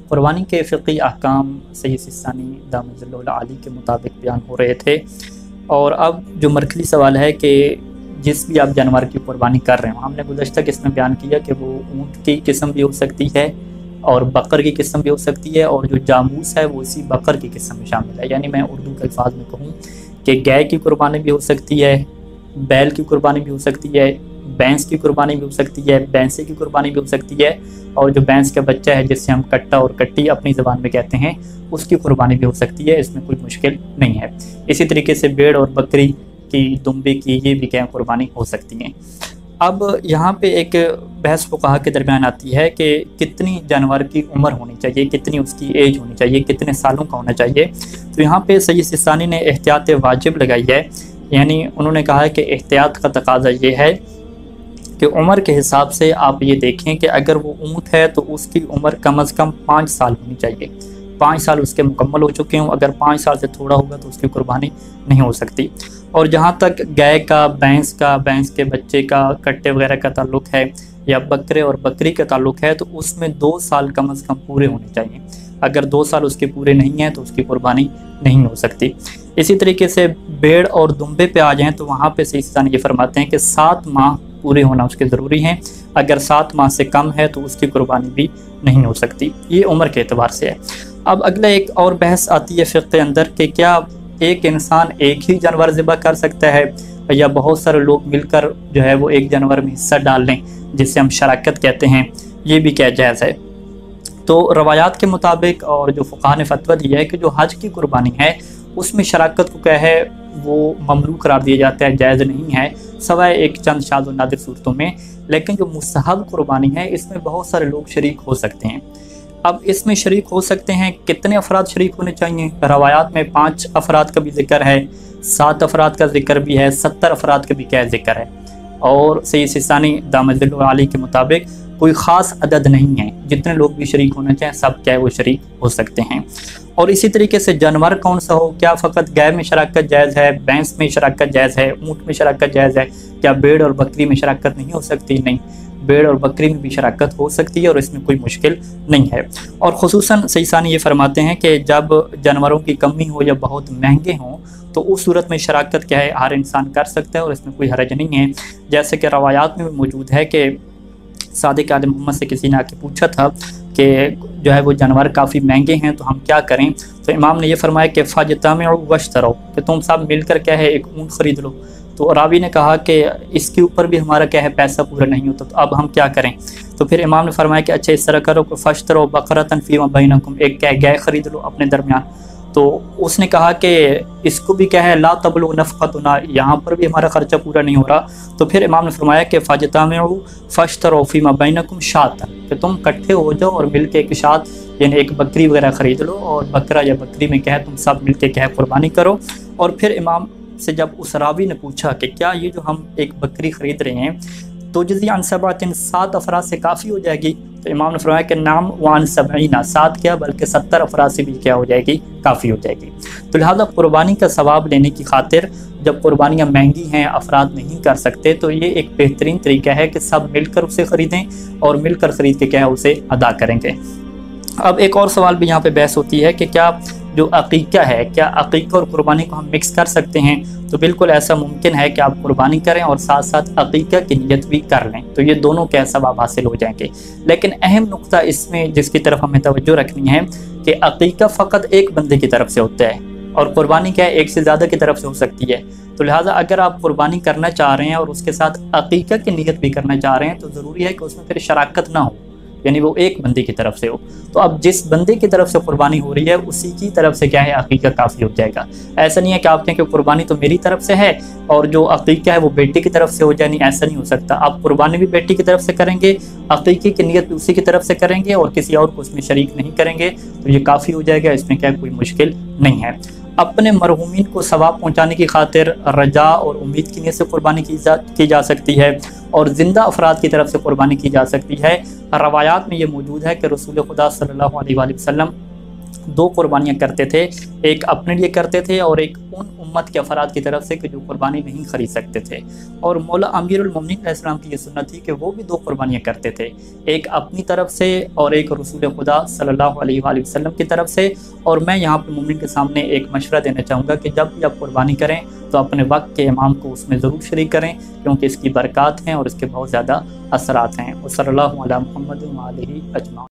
قربانی کے فقہی احکام سید سستانی دامت ظلہ علی کے مطابق بیان ہو رہے تھے، اور اب جو مرکزی سوال ہے کہ جس بھی آپ جانور کی قربانی کر رہے ہوں، ہم نے گزشتہ قسم میں بیان کیا کہ وہ اونٹ کی قسم بھی ہو سکتی ہے اور بقر کی قسم بھی ہو سکتی ہے، اور جو جاموس ہے وہ اسی بقر کی قسم میں شامل ہے۔ یعنی میں اردو کے الفاظ میں کہوں کہ گائے کی قربانی بھی ہو سکتی ہے، بیل کی قربانی بھی ہو سکتی ہے، بھینس کی قربانی بھی ہو سکتی ہے، بھینسے کی قربانی بھی ہو سکتی ہے، اور جو بھینس کا بچہ ہے جس سے ہم کٹا اور کٹی اپنی زبان میں کہتے ہیں، اس کی قربانی بھی ہو سکتی ہے، اس میں کوئی مشکل نہیں ہے۔ اسی طریقے سے بھیڑ اور بکری کی، دمبے کی، یہ بھی کیا قربانی ہو سکتی ہیں۔ اب یہاں پہ ایک بحث فقہا کے درمیان آتی ہے کہ کتنی جانور کی عمر ہونی چاہیے، کتنی اس کی ایج ہونی چاہیے، کتنے سالوں کا ہونا چاہیے۔ تو یہاں پہ سید سستانی نے احتیاط واجب لگائی ہے، یعنی انہوں نے کہا ہے کہ احتیاط کا تقاضا یہ ہے کہ عمر کے حساب سے آپ یہ دیکھیں کہ اگر وہ اونٹ ہے تو اس کی عمر کم از کم 5 سال ہونی چاہیے، 5 سال اس کے مکمل ہو چکے ہوں۔ اگر 5 سال سے تھوڑا ہوگا تو اس کی قربانی نہیں ہو سکتی۔ اور جہاں تک گائے کا، بھینس کے بچے کا، کٹے وغیرہ کا تعلق ہے، یا بکرے اور بکری کا تعلق ہے، تو اس میں 2 سال کم از کم پورے ہونے چاہیے۔ اگر 2 سال اس کے پورے نہیں ہیں تو اس کی قربانی نہیں ہو سکتی۔ اسی طریقے سے بھیڑ اور دمبے پہ آ جائیں تو وہاں پہ سید سستانی یہ فرماتے ہیں کہ 7 ماہ پورے ہونا اس کے ضروری ہیں، اگر 7 ماہ سے کم ہے تو اس کی قربانی بھی نہیں ہو سکتی۔ یہ عمر کے اعتبار سے ہے۔ اب اگلا ایک اور بحث آتی ہے فقہ کے اندر کہ کیا ایک انسان ایک ہی جانور ذبح کر سکتا ہے، یا بہت سارے لوگ مل کر جو ہے وہ ایک جانور میں حصہ ڈال لیں، جس سے ہم شراکت کہتے ہیں، یہ بھی کیا جائز ہے؟ تو روایات کے مطابق اور جو فقہا نے فتویٰ دیا ہے کہ جو حج کی قربانی ہے اس میں شراکت کو کیا ہے وہ ممنوع قرار دیا جاتا ہے، جائز نہیں ہے، سوائے ایک چند شاذ و نادر صورتوں میں۔ لیکن جو مستحب قربانی ہے اس میں بہت سارے لوگ شریک ہو سکتے ہیں۔ اب اس میں شریک ہو سکتے ہیں، کتنے افراد شریک ہونے چاہیے؟ روایات میں 5 افراد کا بھی ذکر ہے، 7 افراد کا ذکر بھی ہے، 70 افراد کا بھی کیا ذکر ہے، اور سید سستانی دامت ظلہ علی کے مطابق کوئی خاص عدد نہیں ہے، جتنے لوگ بھی شریک ہونا چاہیں سب کیا ہے وہ شریک ہو سکتے ہیں۔ اور اسی طریقے سے جانور کون سا ہو، کیا فقط گائے میں شراکت جائز ہے، بھینس میں شراکت جائز ہے، اونٹ میں شراکت جائز ہے، کیا بھیڑ اور بکری میں شراکت نہیں ہو سکتی؟ نہیں، بھیڑ اور بکری میں بھی شراکت ہو سکتی ہے اور اس میں کوئی مشکل نہیں ہے۔ اور خصوصاً سید سستانی یہ فرماتے ہیں کہ جب جانوروں کی کمی ہو یا بہت مہنگے ہوں تو اس صورت میں شراکت کیا ہے ہر انسان کر سکتا ہے اور اس میں کوئی حرج نہیں ہے۔ جیسے کہ روایات میں بھی موجود ہے کہ صادق آل محمد سے کسی نے آ کے پوچھا تھا کہ جو ہے وہ جانور کافی مہنگے ہیں تو ہم کیا کریں؟ تو امام نے یہ فرمایا کہ فاجتمعوا واشتروا، کہ تم سب مل کر کیا ہے ایک اونٹ خرید لو۔ تو راوی نے کہا کہ اس کے اوپر بھی ہمارا کیا ہے پیسہ پورا نہیں ہوتا، تو اب ہم کیا کریں؟ تو پھر امام نے فرمایا کہ اچھا اس طرح کرو کہ فاشتروا بقرۃ فیما بینکم، ایک کیا گائے خرید لو اپنے درمیان۔ تو اس نے کہا کہ اس کو بھی کیا ہے لا تبلغ نفقتنا، یہاں پر بھی ہمارا خرچہ پورا نہیں ہو رہا۔ تو پھر امام نے فرمایا کہ فاجتمعوا فاشتروا فیما بینکم شاۃ، کہ تم کٹھے ہو جاؤ اور مل کے ایک شاۃ یعنی ایک بکری وغیرہ خرید لو، اور بکرا یا بکری میں کیا ہے تم سب مل کے کیا ہے قربانی کرو۔ اور پھر امام سے جب اس راوی نے پوچھا کہ کیا یہ جو ہم ایک بکری خرید رہے ہیں تو تجزی عن 7 افراد سے کافی ہو جائے گی؟ تو امام نے فرمایا کہ نعم وعن 70، 7 کیا بلکہ 70 افراد سے بھی کیا ہو جائے گی، کافی ہو جائے گی۔ تو لہذا قربانی کا ثواب لینے کی خاطر جب قربانیاں مہنگی ہیں، افراد نہیں کر سکتے، تو یہ ایک بہترین طریقہ ہے کہ سب مل کر اسے خریدیں اور مل کر خرید کے کیا ہے اسے ادا کریں گے۔ اب ایک اور سوال بھی یہاں پہ بحث ہوتی ہے کہ کیا جو عقیقہ ہے، کیا عقیقہ اور قربانی کو ہم مکس کر سکتے ہیں؟ تو بالکل ایسا ممکن ہے کہ آپ قربانی کریں اور ساتھ ساتھ عقیقہ کی نیت بھی کر لیں، تو یہ دونوں کیا ثواب حاصل ہو جائیں گے۔ لیکن اہم نقطہ اس میں جس کی طرف ہمیں توجہ رکھنی ہے کہ عقیقہ فقط ایک بندے کی طرف سے ہوتا ہے اور قربانی کیا ہے ایک سے زیادہ کی طرف سے ہو سکتی ہے۔ تو لہٰذا اگر آپ قربانی کرنا چاہ رہے ہیں اور اس کے ساتھ عقیقہ کی نیت بھی کرنا چاہ رہے ہیں تو ضروری ہے کہ اس میں پھر شراکت نہ ہو، یعنی وہ ایک بندے کی طرف سے ہو۔ تو اب جس بندے کی طرف سے قربانی ہو رہی ہے اسی کی طرف سے کیا ہے عقیقہ کافی ہو جائے گا۔ ایسا نہیں ہے کہ آپ کہیں کہ قربانی تو میری طرف سے ہے اور جو عقیقہ ہے وہ بیٹی کی طرف سے ہو جائے، نہیں، ایسا نہیں ہو سکتا۔ آپ قربانی بھی بیٹی کی طرف سے کریں گے، عقیقے کی نیت بھی اسی کی طرف سے کریں گے اور کسی اور کو اس میں شریک نہیں کریں گے، تو یہ کافی ہو جائے گا، اس میں کیا کوئی مشکل نہیں ہے۔ اپنے مرحومین کو ثواب پہنچانے کی خاطر رجا اور امید کی نیت سے قربانی کی جا سکتی ہے اور زندہ افراد کی طرف سے قربانی کی جا سکتی ہے۔ روایات میں یہ موجود ہے کہ رسول خدا صلی اللہ علیہ وآلہ وسلم دو قربانیاں کرتے تھے، ایک اپنے لیے کرتے تھے اور ایک ان امت کے افراد کی طرف سے کہ جو قربانی نہیں خرید سکتے تھے۔ اور مولا امیر المومنین علیہ السلام کی یہ سنت تھی کہ وہ بھی دو قربانیاں کرتے تھے، ایک اپنی طرف سے اور ایک رسول خدا صلی اللہ علیہ وآلہ وسلم کی طرف سے۔ اور میں یہاں پہ مومن کے سامنے ایک مشورہ دینا چاہوں گا کہ جب بھی آپ قربانی کریں تو اپنے وقت کے امام کو اس میں ضرور شریک کریں، کیونکہ اس کی برکات ہیں اور اس کے بہت زیادہ اثرات ہیں۔ وصلی اللہ علی محمد و آلہ اجمعین۔